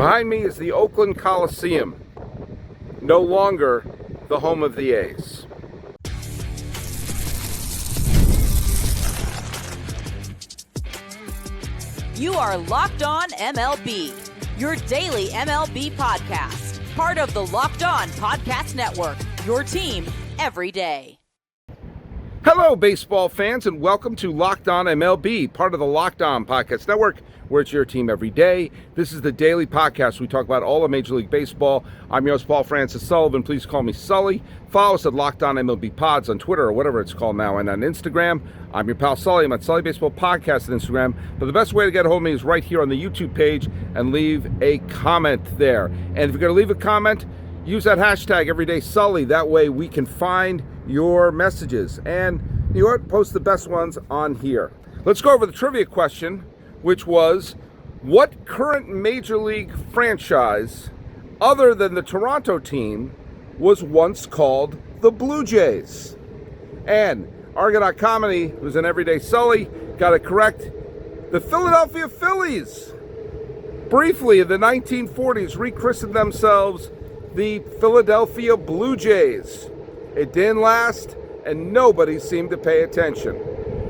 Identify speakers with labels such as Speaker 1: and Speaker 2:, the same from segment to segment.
Speaker 1: Behind me is the Oakland Coliseum, no longer the home of the A's.
Speaker 2: You are Locked On MLB, your daily MLB podcast. Part of the Locked On Podcast Network, your team every day.
Speaker 1: Hello, baseball fans, and welcome to Locked On MLB, part of the Locked On Podcast Network, where it's your team every day. This is the daily podcast. We talk about all of Major League Baseball. I'm your host, Paul Francis Sullivan. Please call me Sully. Follow us at Locked On MLB Pods on Twitter or whatever it's called now, and on Instagram. I'm your pal Sully. I'm at Sully Baseball Podcast on Instagram. But the best way to get a hold of me is right here on the YouTube page and leave a comment there. And if you're going to leave a comment, use that hashtag EverydaySully. That way we can find your messages. And you know what? Post the best ones on here. Let's go over the trivia question, which was, what current Major League franchise, other than the Toronto team, was once called the Blue Jays? And Argonaut Comedy, who's an Everyday Sully, got it correct. The Philadelphia Phillies, briefly in the 1940s, rechristened themselves the Philadelphia Blue Jays. It didn't last, and nobody seemed to pay attention.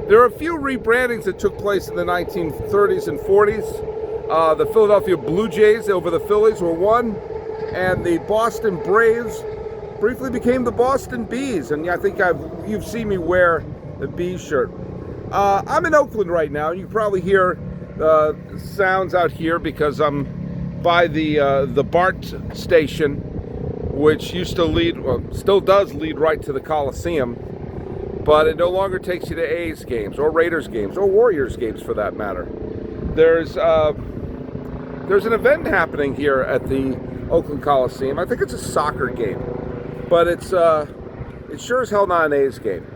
Speaker 1: There are a few rebrandings that took place in the 1930s and 40s. The Philadelphia Blue Jays over the Phillies were one, and the Boston Braves briefly became the Boston Bees. And I think you've seen me wear the Bees shirt. I'm in Oakland right now. You probably hear sounds out here because I'm by the BART station, which used to lead, well, still does lead right to the Coliseum. But it no longer takes you to A's games or Raiders games or Warriors games for that matter. There's an event happening here at the Oakland Coliseum. I think it's a soccer game, but it's sure as hell not an A's game.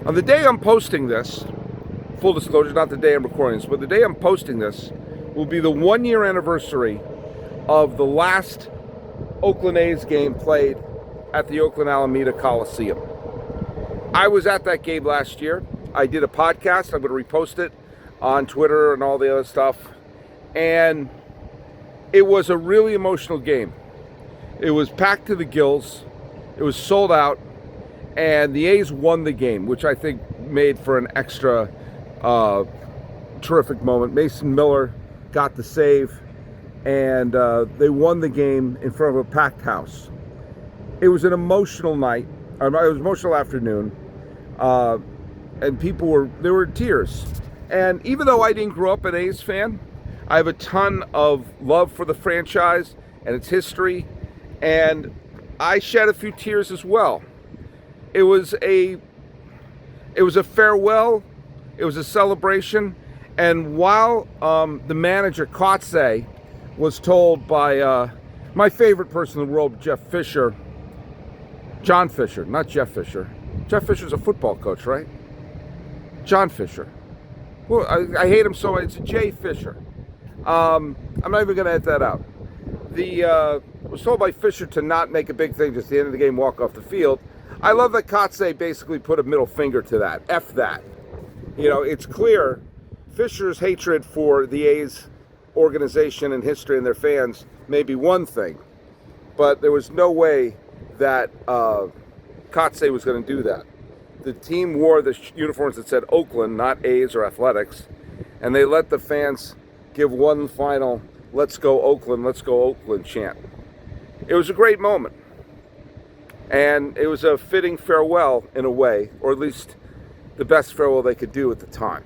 Speaker 1: On the day I'm posting this, full disclosure, not the day I'm recording this, but the day I'm posting this will be the 1-year anniversary of the last Oakland A's game played at the Oakland Alameda Coliseum. I was at that game last year. I did a podcast. I'm going to repost it on Twitter and all the other stuff. And it was a really emotional game. It was packed to the gills. It was sold out. And the A's won the game, which I think made for an extra terrific moment. Mason Miller got the save. And they won the game in front of a packed house. It was an emotional night. It was an emotional afternoon, and there were tears. And even though I didn't grow up an A's fan, I have a ton of love for the franchise and its history, and I shed a few tears as well. It was a farewell, it was a celebration, and while the manager, Kotze, was told by my favorite person in the world, John Fisher, not Jeff Fisher. Jeff Fisher's a football coach, right? John Fisher. Well, I hate him so much. It's Jay Fisher. I'm not even going to edit that out. Was told by Fisher to not make a big thing, just at the end of the game, walk off the field. I love that Kotze basically put a middle finger to that. F that. You know, it's clear Fisher's hatred for the A's organization and history and their fans may be one thing, but there was no way that Kotze was going to do that. The team wore the uniforms that said Oakland, not A's or Athletics, and they let the fans give one final let's go Oakland chant. It was a great moment, and it was a fitting farewell in a way, or at least the best farewell they could do at the time.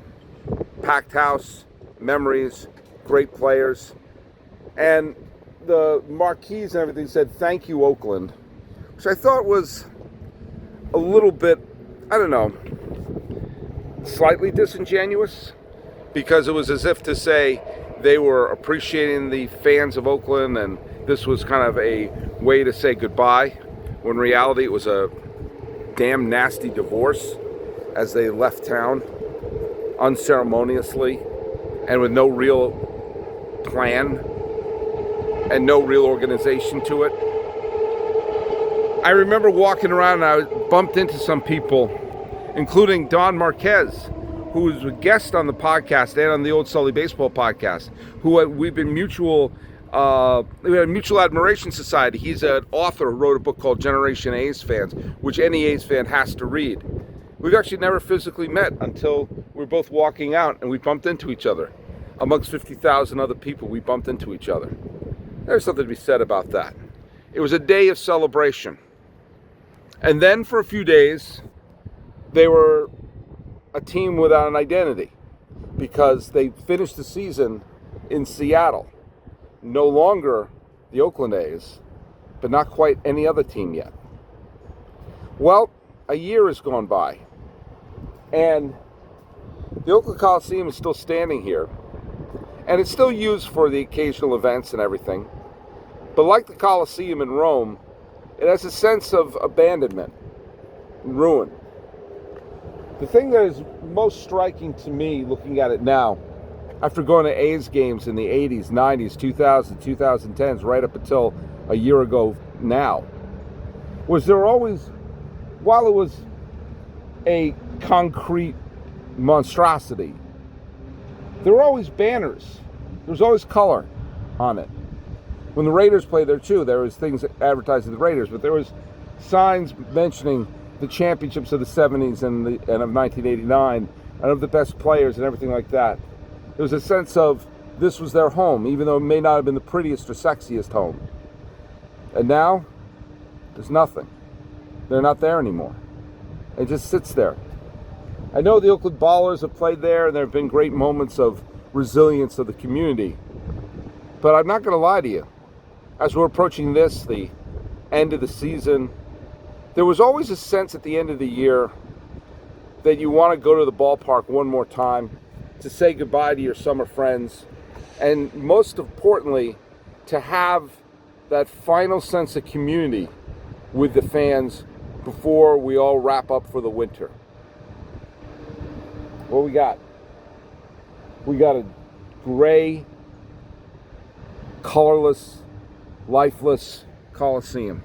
Speaker 1: Packed house, memories, great players, and the marquees and everything said, "Thank you, Oakland," which I thought was a little bit, I don't know, slightly disingenuous, because it was as if to say they were appreciating the fans of Oakland and this was kind of a way to say goodbye, when in reality it was a damn nasty divorce as they left town unceremoniously and with no real plan and no real organization to it. I remember walking around and I bumped into some people, including Don Marquez, who was a guest on the podcast and on the Old Sully Baseball podcast, who we've been mutual We had a Mutual Admiration Society. He's an author who wrote a book called Generation A's Fans, which any A's fan has to read. We've actually never physically met until we're both walking out and we bumped into each other. Amongst 50,000 other people, we bumped into each other. There's something to be said about that. It was a day of celebration. And then for a few days, they were a team without an identity because they finished the season in Seattle. No longer the Oakland A's, but not quite any other team yet. Well, a year has gone by, and the Oakland Coliseum is still standing here, and it's still used for the occasional events and everything. But like the Coliseum in Rome, it has a sense of abandonment and ruin. The thing that is most striking to me looking at it now, after going to A's games in the 80s, 90s, 2000s, 2010s, right up until a year ago now, was there always, while it was a concrete monstrosity, there were always banners. There was always color on it. When the Raiders played there too, there was things advertising the Raiders, but there was signs mentioning the championships of the 70s and of 1989 and of the best players and everything like that. There was a sense of this was their home, even though it may not have been the prettiest or sexiest home. And now, there's nothing. They're not there anymore. It just sits there. I know the Oakland Ballers have played there, and there have been great moments of resilience of the community. But I'm not going to lie to you. As we're approaching the end of the season, there was always a sense at the end of the year that you want to go to the ballpark one more time to say goodbye to your summer friends, and most importantly, to have that final sense of community with the fans before we all wrap up for the winter. What we got? We got a gray, colorless, lifeless Coliseum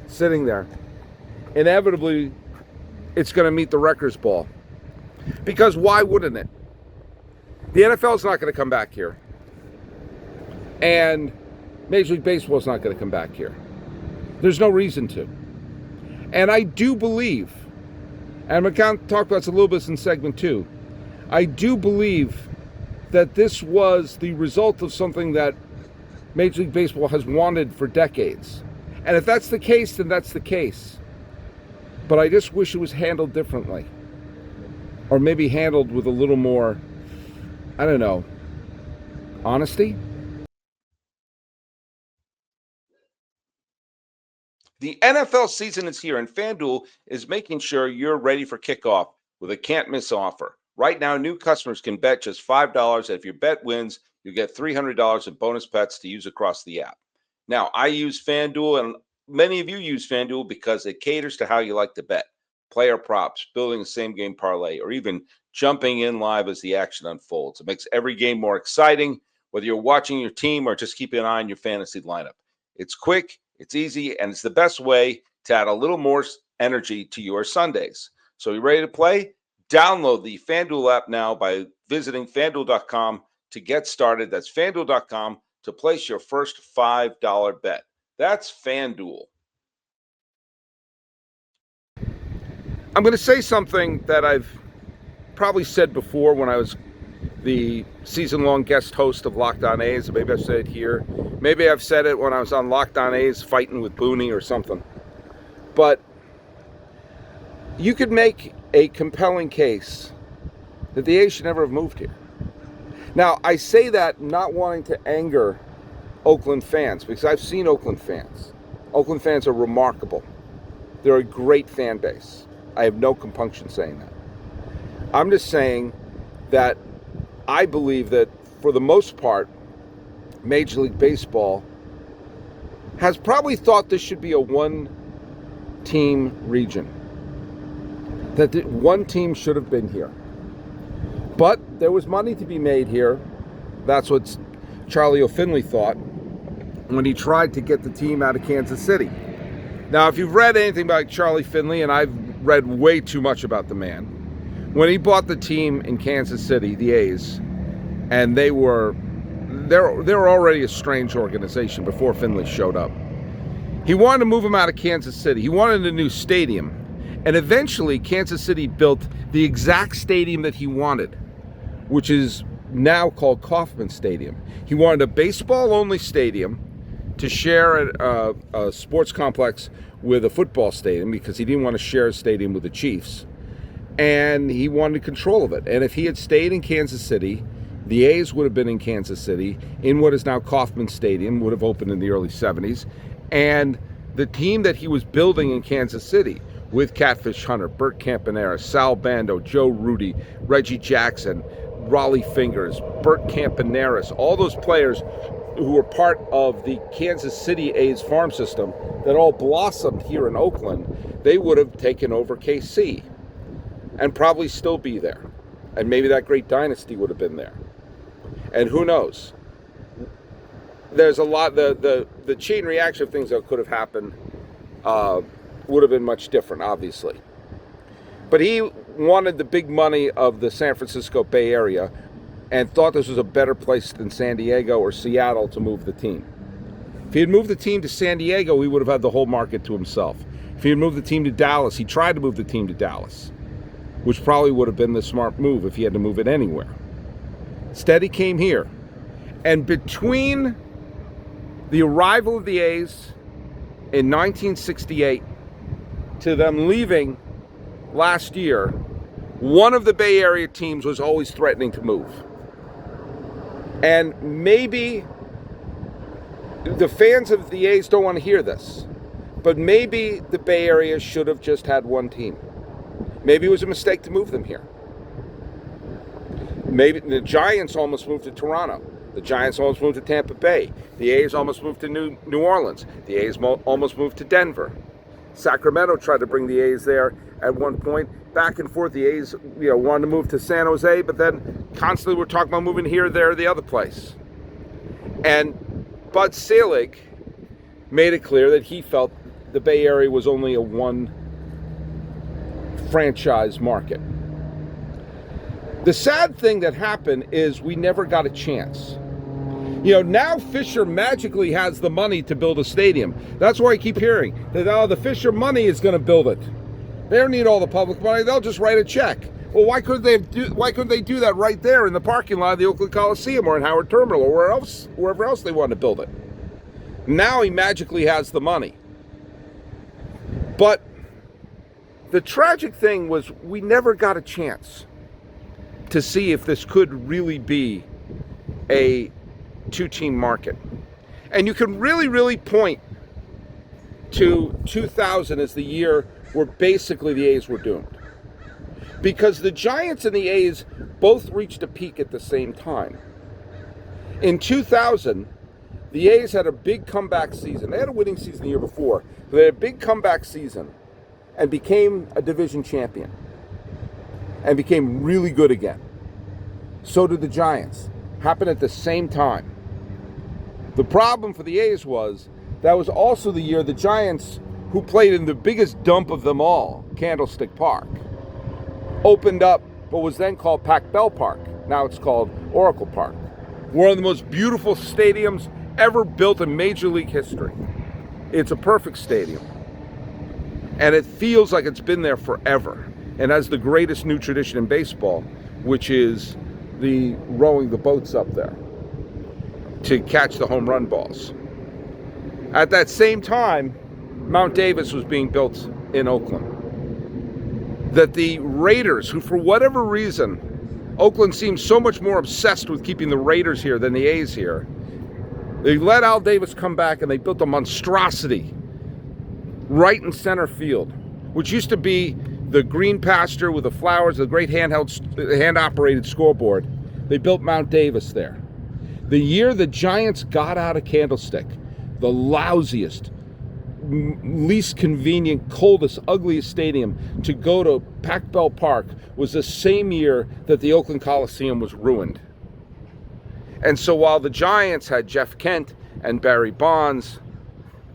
Speaker 1: sitting there. Inevitably, it's going to meet the Wrecker's Ball. Because why wouldn't it? The NFL is not going to come back here. And Major League Baseball is not going to come back here. There's no reason to. And I do believe, and I'm going to talk about this a little bit in segment 2, I do believe that this was the result of something that Major League Baseball has wanted for decades. And if that's the case, then that's the case. But I just wish it was handled differently. Or maybe handled with a little more, I don't know, honesty? The NFL season is here, and FanDuel is making sure you're ready for kickoff with a can't-miss offer. Right now, new customers can bet just $5, and if your bet wins, you get $300 in bonus bets to use across the app. Now, I use FanDuel, and many of you use FanDuel because it caters to how you like to bet. Player props, building a same-game parlay, or even jumping in live as the action unfolds. It makes every game more exciting, whether you're watching your team or just keeping an eye on your fantasy lineup. It's quick, it's easy, and it's the best way to add a little more energy to your Sundays. So you ready to play? Download the FanDuel app now by visiting FanDuel.com to get started. That's FanDuel.com to place your first $5 bet. That's FanDuel. I'm going to say something that I've probably said before when I was the season-long guest host of Locked On A's. Maybe I've said it here. Maybe I've said it when I was on Locked On A's fighting with Booney or something. But you could make a compelling case that the A's should never have moved here. Now, I say that not wanting to anger Oakland fans, because I've seen Oakland fans. Oakland fans are remarkable. They're a great fan base. I have no compunction saying that. I'm just saying that I believe that for the most part, Major League Baseball has probably thought this should be a one-team region. That one team should have been here. But there was money to be made here. That's what Charlie O'Finley thought when he tried to get the team out of Kansas City. Now, if you've read anything about Charlie Finley, and I've read way too much about the man, when he bought the team in Kansas City, the A's, and they were they're already a strange organization before Finley showed up. He wanted to move him out of Kansas City. He wanted a new stadium. And eventually, Kansas City built the exact stadium that he wanted, which is now called Kauffman Stadium. He wanted a baseball-only stadium to share a sports complex with a football stadium because he didn't want to share a stadium with the Chiefs. And he wanted control of it. And if he had stayed in Kansas City, the A's would have been in Kansas City, in what is now Kauffman Stadium, would have opened in the early 70s. And the team that he was building in Kansas City, with Catfish Hunter, Bert Campaneris, Sal Bando, Joe Rudy, Reggie Jackson, Raleigh Fingers, Bert Campaneris, all those players who were part of the Kansas City A's farm system that all blossomed here in Oakland, they would have taken over KC and probably still be there. And maybe that great dynasty would have been there. And who knows? There's a lot, the chain reaction of things that could have happened would have been much different, obviously. But he wanted the big money of the San Francisco Bay Area and thought this was a better place than San Diego or Seattle to move the team. If he had moved the team to San Diego, he would have had the whole market to himself. If he had moved the team to Dallas, he tried to move the team to Dallas, which probably would have been the smart move if he had to move it anywhere. Instead, he came here. And between the arrival of the A's in 1968 to them leaving last year, one of the Bay Area teams was always threatening to move. And maybe the fans of the A's don't want to hear this, but maybe the Bay Area should have just had one team. Maybe it was a mistake to move them here. Maybe the Giants almost moved to Toronto. The Giants almost moved to Tampa Bay. The A's almost moved to New Orleans. The A's almost moved to Denver. Sacramento tried to bring the A's there at one point. Back and forth, the A's wanted to move to San Jose, but then constantly we're talking about moving here, there, the other place. And Bud Selig made it clear that he felt the Bay Area was only a one franchise market. The sad thing that happened is we never got a chance. Now Fisher magically has the money to build a stadium. That's why I keep hearing that, the Fisher money is going to build it. They don't need all the public money. They'll just write a check. Well, why couldn't they do that right there in the parking lot of the Oakland Coliseum or in Howard Terminal or wherever else they want to build it? Now he magically has the money. But the tragic thing was we never got a chance to see if this could really be a two-team market. And you can really point to 2000 as the year where basically the A's were doomed. Because the Giants and the A's both reached a peak at the same time. In 2000, the A's had a big comeback season. They had a winning season the year before, but they had a big comeback season and became a division champion and became really good again. So did the Giants. Happened at the same time. The problem for the A's was that was also the year the Giants, who played in the biggest dump of them all, Candlestick Park, opened up what was then called Pac Bell Park. Now it's called Oracle Park. One of the most beautiful stadiums ever built in Major League history. It's a perfect stadium. And it feels like it's been there forever. And has the greatest new tradition in baseball, which is the rowing the boats up there to catch the home run balls. At that same time, Mount Davis was being built in Oakland. That the Raiders, who for whatever reason, Oakland seems so much more obsessed with keeping the Raiders here than the A's here, they let Al Davis come back and they built a monstrosity right in center field, which used to be the green pasture with the flowers, the great hand-operated scoreboard. They built Mount Davis there. The year the Giants got out of Candlestick, the lousiest, least convenient, coldest, ugliest stadium to go to, Pac Bell Park, was the same year that the Oakland Coliseum was ruined. And so while the Giants had Jeff Kent and Barry Bonds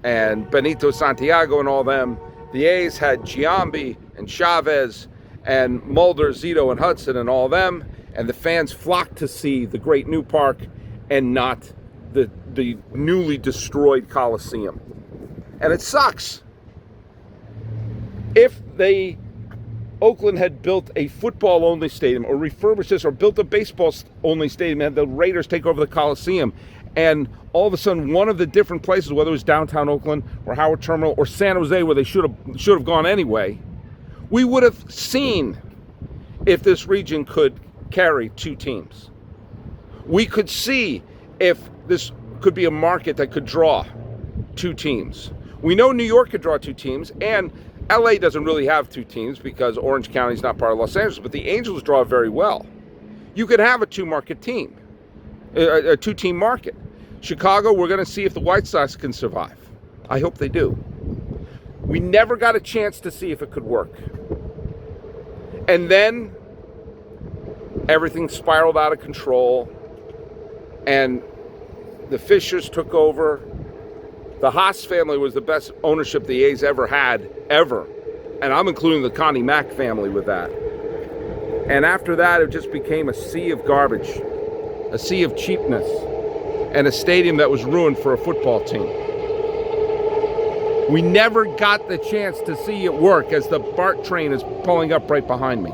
Speaker 1: and Benito Santiago and all them, the A's had Giambi and Chavez and Mulder, Zito, and Hudson and all them, and the fans flocked to see the great new park and not the newly destroyed Coliseum. And it sucks. If Oakland had built a football-only stadium, or refurbished this, or built a baseball-only stadium, and the Raiders take over the Coliseum, and all of a sudden one of the different places, whether it was downtown Oakland or Howard Terminal or San Jose, where they should have gone anyway, we would have seen if this region could carry two teams. We could see if this could be a market that could draw two teams. We know New York could draw two teams, and LA doesn't really have two teams because Orange County is not part of Los Angeles, but the Angels draw very well. You could have a two-market team, a two-team market. Chicago, we're going to see if the White Sox can survive. I hope they do. We never got a chance to see if it could work. And then everything spiraled out of control, and the Fishers took over. The Haas family was the best ownership the A's ever had, ever. And I'm including the Connie Mack family with that. And after that, it just became a sea of garbage, a sea of cheapness, and a stadium that was ruined for a football team. We never got the chance to see it work as the BART train is pulling up right behind me.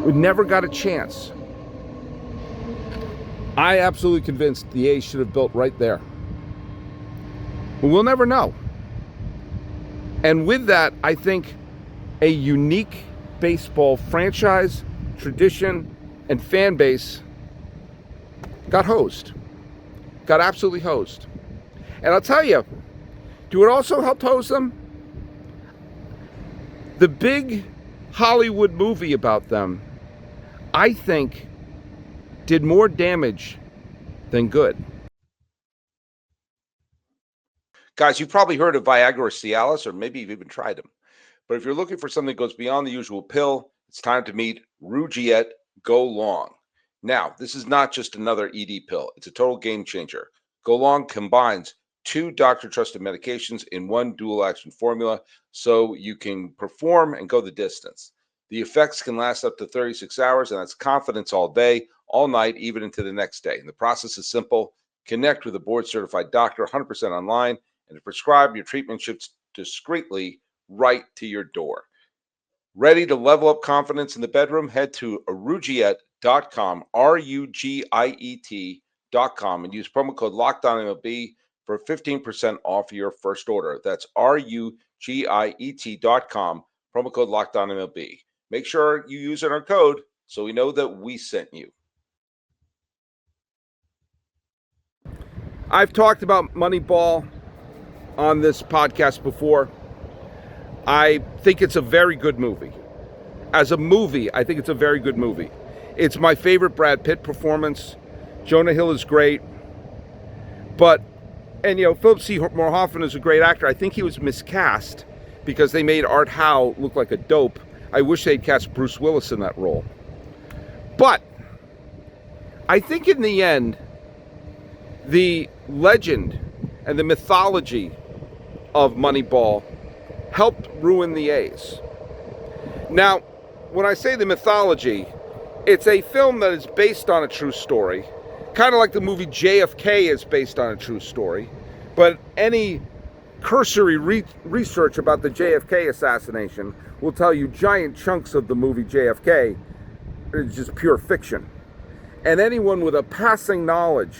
Speaker 1: We never got a chance. I absolutely convinced the A's should have built right there. But we'll never know. And with that, I think a unique baseball franchise, tradition, and fan base got hosed. Got absolutely hosed. And I'll tell you, do it also help hose them? The big Hollywood movie about them, I think, did more damage than good. Guys, you've probably heard of Viagra or Cialis, or maybe you've even tried them. But if you're looking for something that goes beyond the usual pill, it's time to meet Rugiet Go Long. Now, this is not just another ED pill. It's a total game changer. Go Long combines two doctor-trusted medications in one dual-action formula so you can perform and go the distance. The effects can last up to 36 hours, and that's confidence all day, all night, even into the next day. And the process is simple. Connect with a board-certified doctor 100% online, and to prescribe your treatment ships discreetly right to your door. Ready to level up confidence in the bedroom? Head to rugiet.com, RUGIET.com, and use promo code LOCKEDONMLB for 15% off your first order. That's RUGIET.com, promo code LOCKEDONMLB. Make sure you use our code so we know that we sent you. I've talked about Moneyball on this podcast before. I think it's a very good movie. As a movie, I think it's a very good movie. It's my favorite Brad Pitt performance. Jonah Hill is great. But, and Philip Seymour Hoffman is a great actor. I think he was miscast because they made Art Howe look like a dope. I wish they'd cast Bruce Willis in that role. But I think in the end, the legend and the mythology of Moneyball helped ruin the A's. Now, when I say the mythology, it's a film that is based on a true story, kind of like the movie JFK is based on a true story, but any cursory research about the JFK assassination will tell you giant chunks of the movie JFK is just pure fiction. And anyone with a passing knowledge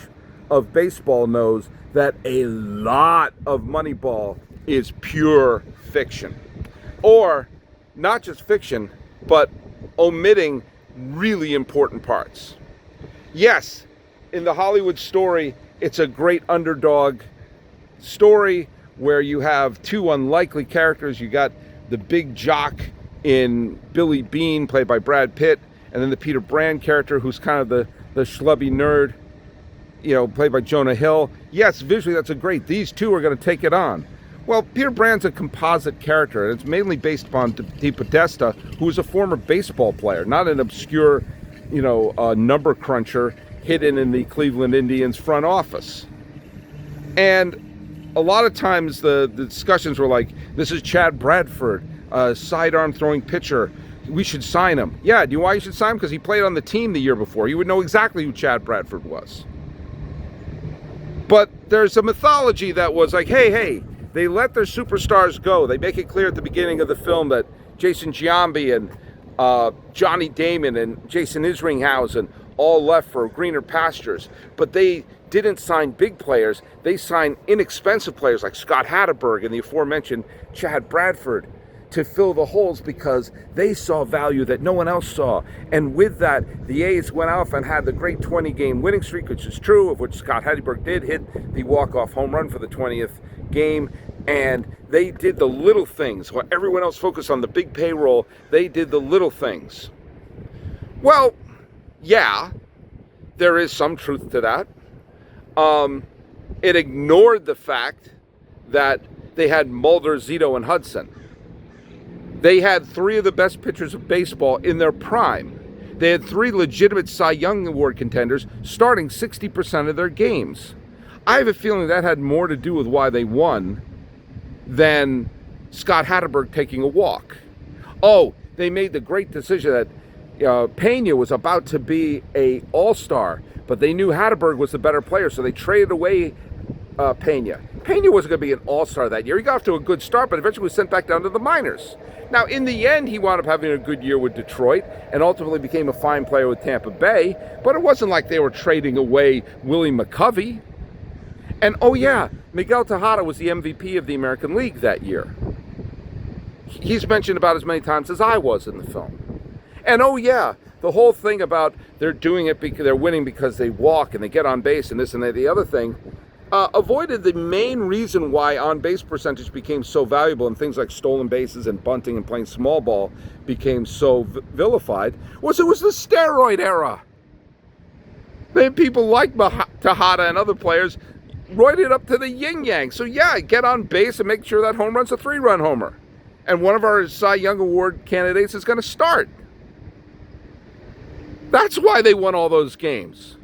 Speaker 1: of baseball knows that a lot of Moneyball is pure fiction. Or not just fiction, but omitting really important parts. Yes, in the Hollywood story, it's a great underdog story where you have two unlikely characters. You got the big jock in Billy Bean, played by Brad Pitt, and then the Peter Brand character, who's kind of the schlubby nerd, played by Jonah Hill. Yes, visually that's a great. These two are going to take it on. Well, Peter Brand's a composite character, and it's mainly based upon Dee Podesta, who is a former baseball player, not an obscure, number cruncher hidden in the Cleveland Indians front office. And a lot of times the discussions were like, this is Chad Bradford, a sidearm throwing pitcher. we should sign him. Yeah, do you know why you should sign him? Because he played on the team the year before. You would know exactly who Chad Bradford was. But there's a mythology that was like, hey, they let their superstars go. They make it clear at the beginning of the film that Jason Giambi and Johnny Damon and Jason Isringhausen all left for greener pastures. But they didn't sign big players. They signed inexpensive players like Scott Hatteberg and the aforementioned Chad Bradford to fill the holes because they saw value that no one else saw. And with that, the A's went off and had the great 20-game winning streak, which is true, of which Scott Hatteberg did hit the walk-off home run for the 20th game. And they did the little things. While everyone else focused on the big payroll, they did the little things. Well, yeah, there is some truth to that. It ignored the fact that they had Mulder, Zito, and Hudson. They had three of the best pitchers of baseball in their prime. They had three legitimate Cy Young Award contenders starting 60% of their games. I have a feeling that had more to do with why they won than Scott Hatteberg taking a walk. Oh, they made the great decision that Pena was about to be an all-star, but they knew Hatteberg was the better player, so they traded away Pena. Pena wasn't going to be an all-star that year. He got off to a good start, but eventually was sent back down to the minors. Now, in the end, he wound up having a good year with Detroit and ultimately became a fine player with Tampa Bay, but it wasn't like they were trading away Willie McCovey. And, oh yeah, Miguel Tejada was the MVP of the American League that year. He's mentioned about as many times as I was in the film. And, oh yeah, the whole thing about they're doing it because they're winning because they walk and they get on base and this and that, the other thing, avoided the main reason why on-base percentage became so valuable and things like stolen bases and bunting and playing small ball became so vilified, was it was the steroid era. Then people like Tejada and other players roided up to the yin-yang. So yeah, get on base and make sure that home run's a 3-run homer. And one of our Cy Young Award candidates is going to start. That's why they won all those games.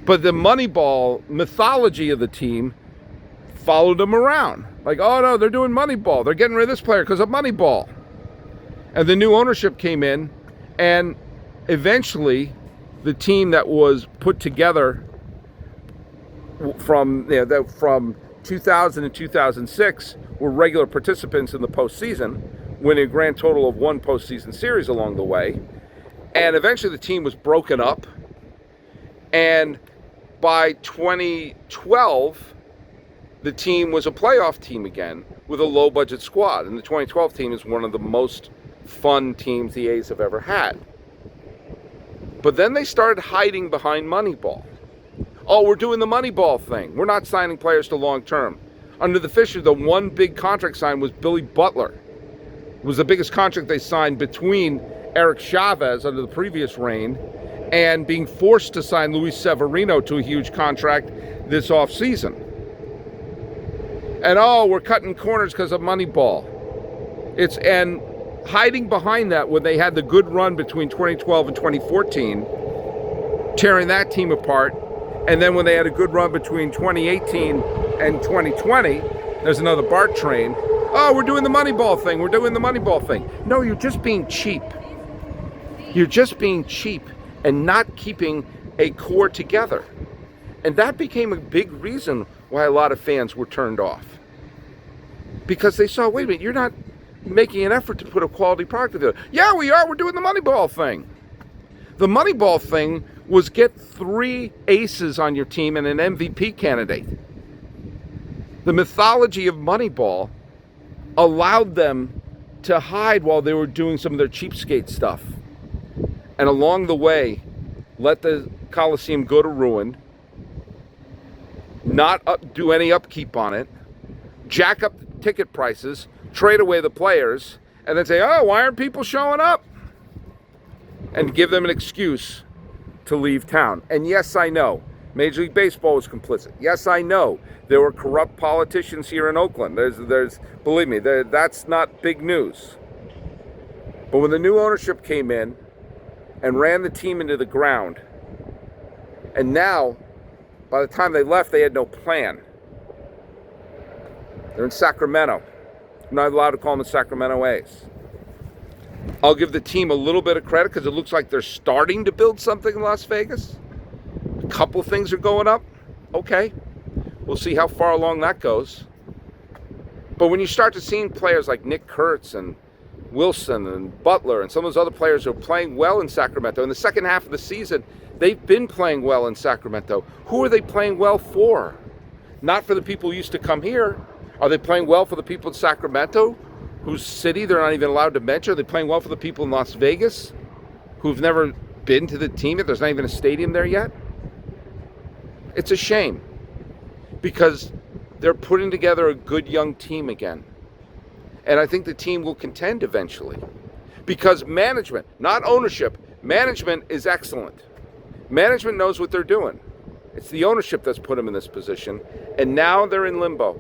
Speaker 1: But the Moneyball mythology of the team followed them around. Like, oh no, they're doing Moneyball. They're getting rid of this player because of Moneyball. And the new ownership came in, and eventually the team that was put together from 2000 and 2006 were regular participants in the postseason, winning a grand total of one postseason series along the way. And eventually the team was broken up. And by 2012, the team was a playoff team again with a low-budget squad. And the 2012 team is one of the most fun teams the A's have ever had. But then they started hiding behind Moneyball. Oh, we're doing the Moneyball thing. We're not signing players to long-term. Under the Fisher, the one big contract signed was Billy Butler. It was the biggest contract they signed between Eric Chavez under the previous reign and being forced to sign Luis Severino to a huge contract this offseason. And oh, we're cutting corners because of Moneyball. And hiding behind that when they had the good run between 2012 and 2014, tearing that team apart, and then when they had a good run between 2018 and 2020, there's another BART train. Oh, we're doing the Moneyball thing. We're doing the Moneyball thing. No, you're just being cheap. You're just being cheap and not keeping a core together. And that became a big reason why a lot of fans were turned off. Because they saw, wait a minute, you're not making an effort to put a quality product together. Yeah, we are. We're doing the Moneyball thing. The Moneyball thing was get 3 aces on your team and an MVP candidate. The mythology of Moneyball allowed them to hide while they were doing some of their cheapskate stuff. And along the way, let the Coliseum go to ruin, not do any upkeep on it, jack up the ticket prices, trade away the players, and then say, oh, why aren't people showing up? And give them an excuse to leave town. And yes, I know, Major League Baseball was complicit. Yes, I know, there were corrupt politicians here in Oakland. There's believe me, that's not big news. But when the new ownership came in and ran the team into the ground, and now, by the time they left, they had no plan. They're in Sacramento. I'm not allowed to call them the Sacramento A's. I'll give the team a little bit of credit because it looks like they're starting to build something in Las Vegas. A couple things are going up. Okay, we'll see how far along that goes. But when you start to see players like Nick Kurtz and Wilson and Butler and some of those other players who are playing well in Sacramento, in the second half of the season, they've been playing well in Sacramento. Who are they playing well for? Not for the people who used to come here. Are they playing well for the people in Sacramento, whose city they're not even allowed to mention? Are they playing well for the people in Las Vegas, who've never been to the team yet? There's not even a stadium there yet. It's a shame because they're putting together a good young team again. And I think the team will contend eventually because management, not ownership, management is excellent. Management knows what they're doing. It's the ownership that's put them in this position. And now they're in limbo.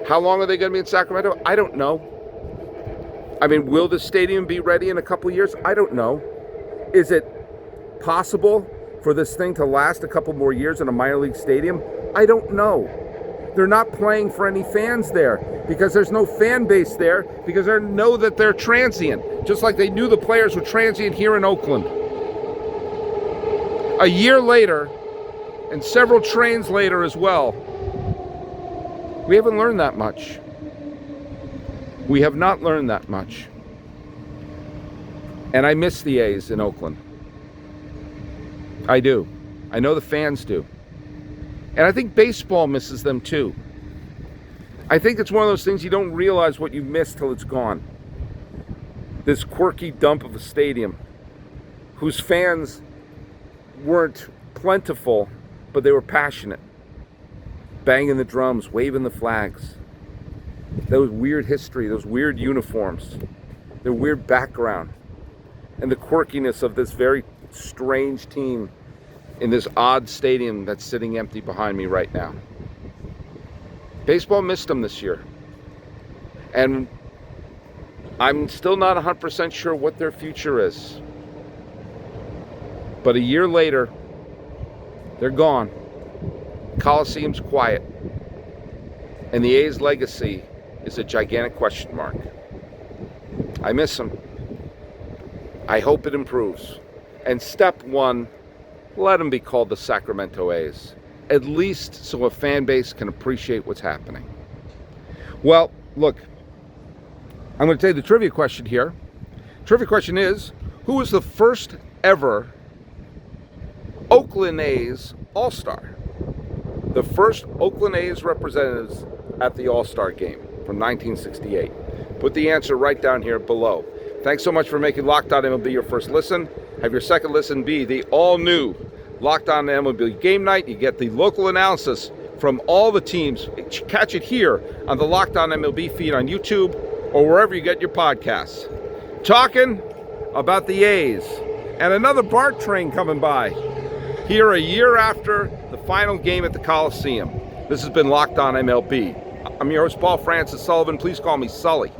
Speaker 1: How long are they going to be in Sacramento? I don't know. I mean, will the stadium be ready in a couple years? I don't know. Is it possible for this thing to last a couple more years in a minor league stadium? I don't know. They're not playing for any fans there because there's no fan base there because they know that they're transient, just like they knew the players were transient here in Oakland. A year later, and several trains later as well, we haven't learned that much. We have not learned that much. And I miss the A's in Oakland. I do. I know the fans do. And I think baseball misses them too. I think it's one of those things you don't realize what you miss till it's gone. This quirky dump of a stadium whose fans weren't plentiful, but they were passionate. Banging the drums, waving the flags. Those weird history, those weird uniforms, their weird background, and the quirkiness of this very strange team in this odd stadium that's sitting empty behind me right now. Baseball missed them this year. And I'm still not 100% sure what their future is. But a year later, they're gone. Coliseum's quiet. And the A's legacy is a gigantic question mark. I miss them. I hope it improves. And step one, let them be called the Sacramento A's. At least so a fan base can appreciate what's happening. Well, look, I'm going to tell you the trivia question here. Trivia question is, who was the first ever Oakland A's All-Star? The first Oakland A's representatives at the All-Star game from 1968. Put the answer right down here below. Thanks so much for making Locked On MLB your first listen. Have your second listen be the all-new Locked On MLB Game Night. You get the local analysis from all the teams. Catch it here on the Locked On MLB feed on YouTube or wherever you get your podcasts. Talking about the A's and another BART train coming by here a year after the final game at the Coliseum. This has been Locked On MLB. I'm your host, Paul Francis Sullivan. Please call me Sully.